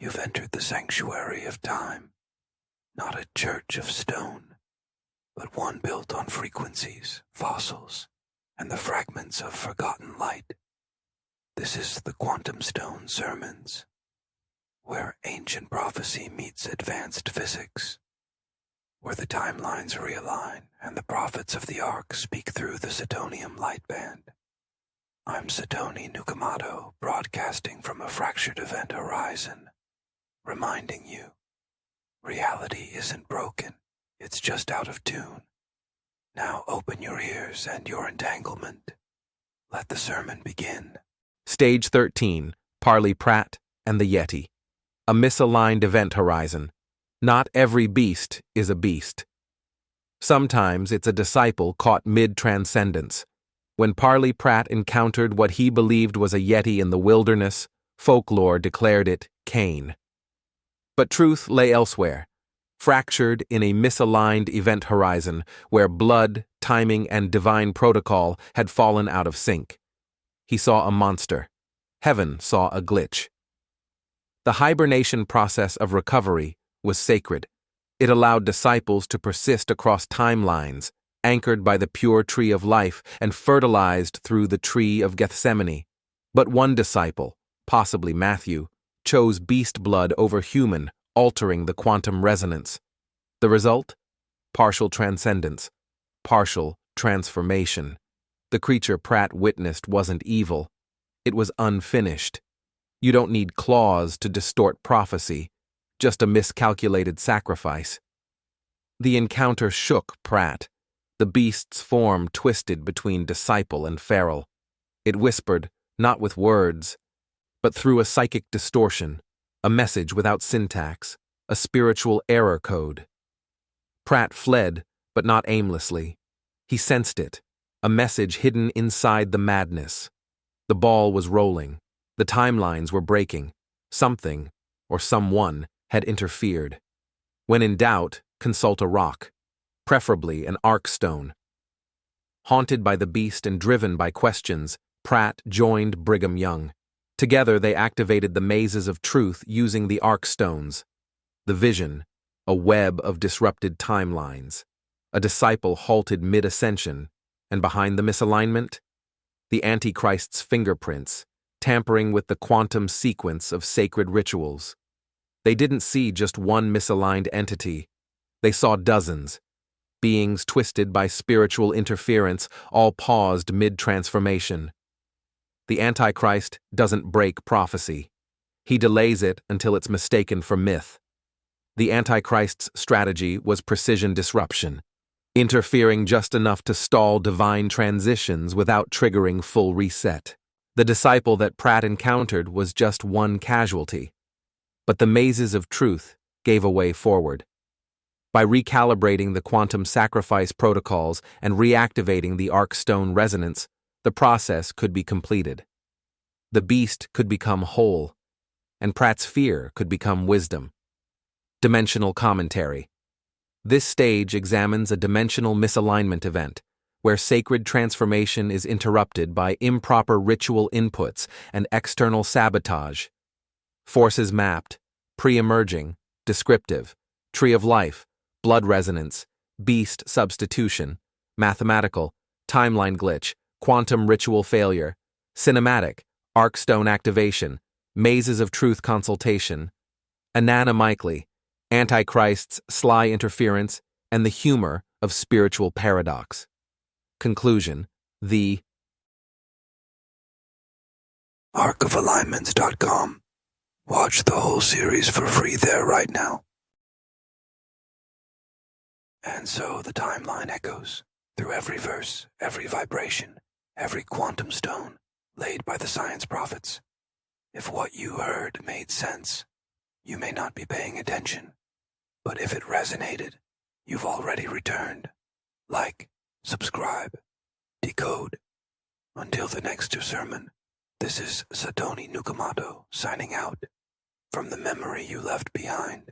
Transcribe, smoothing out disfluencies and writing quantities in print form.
You've entered the sanctuary of time, not a church of stone, but one built on frequencies, fossils, and the fragments of forgotten light. This is the Quantum Stone Sermons, where ancient prophecy meets advanced physics, where the timelines realign and the prophets of the Ark speak through the Sidonium light band. I'm Sidoni Nukamado, broadcasting from a fractured event horizon, reminding you, reality isn't broken, it's just out of tune. Now open your ears and your entanglement. Let the sermon begin. Stage 13, Parley Pratt and the Yeti. A misaligned event horizon. Not every beast is a beast. Sometimes it's a disciple caught mid-transcendence. When Parley Pratt encountered what he believed was a Yeti in the wilderness, folklore declared it Cain. But truth lay elsewhere, fractured in a misaligned event horizon where blood, timing, and divine protocol had fallen out of sync. He saw a monster. Heaven saw a glitch. The hibernation process of recovery was sacred. It allowed disciples to persist across timelines, anchored by the pure tree of life and fertilized through the Tree of Gethsemane. But one disciple, possibly Matthew, chose beast blood over human, altering the quantum resonance. The result? Partial transcendence, partial transformation. The creature Pratt witnessed wasn't evil. It was unfinished. You don't need claws to distort prophecy, just a miscalculated sacrifice. The encounter shook Pratt. The beast's form twisted between disciple and feral. It whispered, not with words, but through a psychic distortion, a message without syntax, a spiritual error code. Pratt fled, but not aimlessly. He sensed it, a message hidden inside the madness. The ball was rolling. The timelines were breaking. Something, or someone, had interfered. When in doubt, consult a rock, preferably an arc stone. Haunted by the beast and driven by questions, Pratt joined Brigham Young. Together they activated the mazes of truth using the arc stones. The vision, a web of disrupted timelines. A disciple halted mid-ascension, and behind the misalignment? The Antichrist's fingerprints, tampering with the quantum sequence of sacred rituals. They didn't see just one misaligned entity. They saw dozens. Beings twisted by spiritual interference, all paused mid-transformation. The Antichrist doesn't break prophecy. He delays it until it's mistaken for myth. The Antichrist's strategy was precision disruption, interfering just enough to stall divine transitions without triggering full reset. The disciple that Pratt encountered was just one casualty. But the mazes of truth gave a way forward. By recalibrating the quantum sacrifice protocols and reactivating the arc stone resonance, the process could be completed. The beast could become whole, and Pratt's fear could become wisdom. Dimensional commentary. This stage examines a dimensional misalignment event, where sacred transformation is interrupted by improper ritual inputs and external sabotage. Forces mapped, pre-emerging, descriptive, tree of life, blood resonance, beast substitution, mathematical, timeline glitch, quantum ritual failure, cinematic, arc stone activation, mazes of truth consultation, ananamically, Antichrist's sly interference, and the humor of spiritual paradox. Conclusion: the arcofalignments.com. Watch the whole series for free there right now. And so the timeline echoes through every verse, every vibration, every quantum stone laid by the science prophets. If what you heard made sense, you may not be paying attention. But if it resonated, you've already returned. Like, subscribe, decode. Until the next sermon, this is Sidoni Nukamado signing out from the memory you left behind.